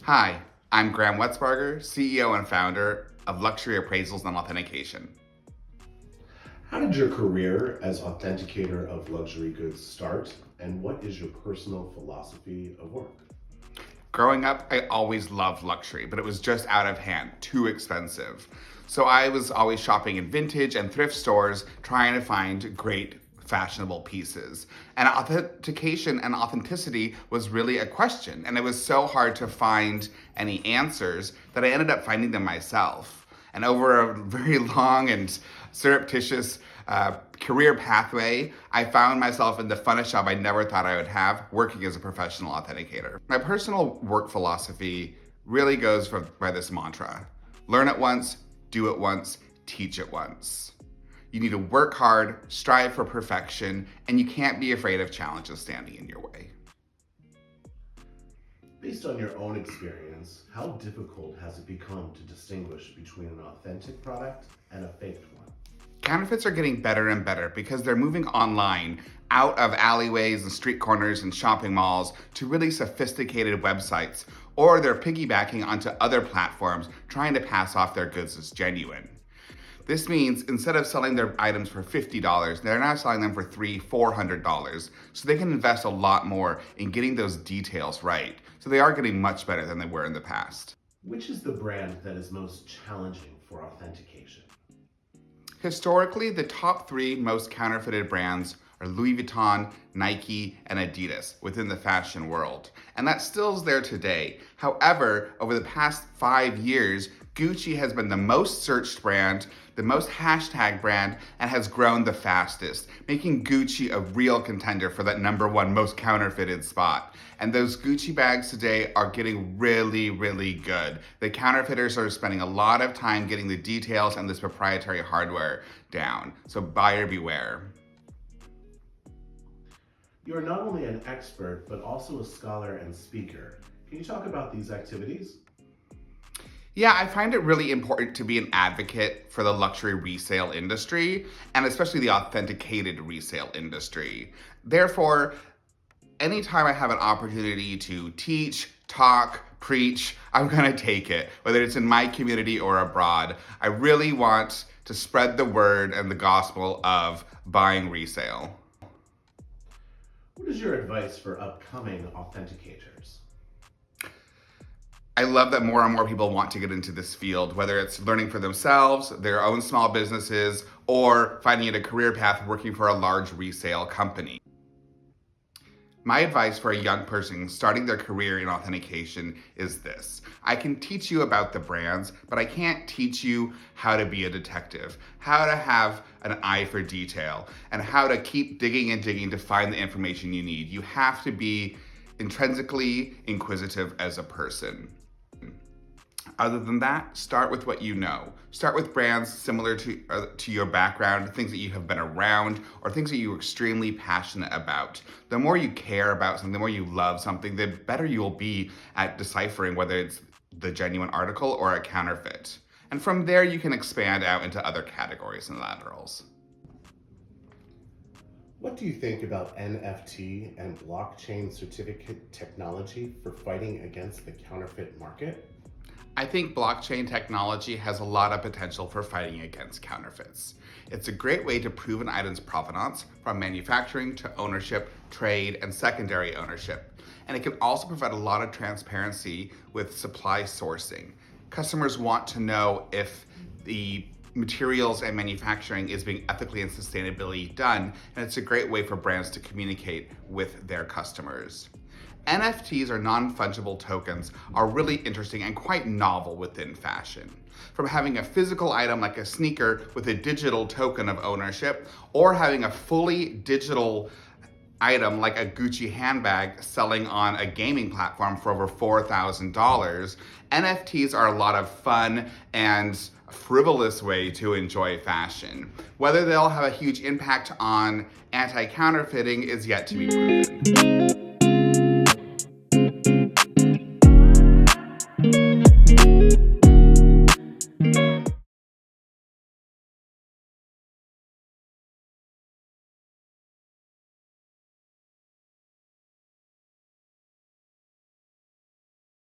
Hi, I'm Graham Wetzbarger, CEO and founder of Luxury Appraisals and Authentication. How did your career as Authenticator of luxury goods start, and what is your personal philosophy of work? Growing up, I always loved luxury, but it was just out of hand, too expensive. So I was always shopping in vintage and thrift stores, trying to find great fashionable pieces. And authentication and authenticity was really a question, and it was so hard to find any answers that I ended up finding them myself. And over a very long and surreptitious career pathway, I found myself in the funnest job I never thought I would have, working as a professional authenticator. My personal work philosophy really goes by this mantra: learn it once, do it once, teach it once. You need to work hard, strive for perfection, and you can't be afraid of challenges standing in your way. Based on your own experience, how difficult has it become to distinguish between an authentic product and a faked one? Counterfeits are getting better and better because they're moving online, out of alleyways and street corners and shopping malls to really sophisticated websites, or they're piggybacking onto other platforms trying to pass off their goods as genuine. This means instead of selling their items for $50, they're now selling them for $300, $400, so they can invest a lot more in getting those details right. So they are getting much better than they were in the past. Which is the brand that is most challenging for authentication? Historically, the top three most counterfeited brands are Louis Vuitton, Nike, and Adidas within the fashion world. And that still is there today. However, over the past 5 years, Gucci has been the most searched brand, the most hashtag brand, and has grown the fastest, making Gucci a real contender for that #1 most counterfeited spot. And those Gucci bags today are getting really, really good. The counterfeiters are spending a lot of time getting the details and this proprietary hardware down. So buyer beware. You are not only an expert, but also a scholar and speaker. Can you talk about these activities? Yeah, I find it really important to be an advocate for the luxury resale industry, and especially the authenticated resale industry. Therefore, anytime I have an opportunity to teach, talk, preach, I'm gonna take it, whether it's in my community or abroad. I really want to spread the word and the gospel of buying resale. What is your advice for upcoming authenticators? I love that more and more people want to get into this field, whether it's learning for themselves, their own small businesses, or finding a career path working for a large resale company. My advice for a young person starting their career in authentication is this: I can teach you about the brands, but I can't teach you how to be a detective, how to have an eye for detail, and how to keep digging and digging to find the information you need. You have to be intrinsically inquisitive as a person. Other than that, start with what you know. Start with brands similar to your background, things that you have been around, or things that you're extremely passionate about. The more you care about something, the more you love something, the better you'll be at deciphering whether it's the genuine article or a counterfeit. And from there, you can expand out into other categories and laterals. What do you think about NFT and blockchain certificate technology for fighting against the counterfeit market? I think blockchain technology has a lot of potential for fighting against counterfeits. It's a great way to prove an item's provenance from manufacturing to ownership, trade, and secondary ownership. And it can also provide a lot of transparency with supply sourcing. Customers want to know if the materials and manufacturing is being ethically and sustainably done, and it's a great way for brands to communicate with their customers. NFTs, or non-fungible tokens, are really interesting and quite novel within fashion. From having a physical item like a sneaker with a digital token of ownership, or having a fully digital item like a Gucci handbag selling on a gaming platform for over $4,000, NFTs are a lot of fun and frivolous way to enjoy fashion. Whether they'll have a huge impact on anti-counterfeiting is yet to be proven.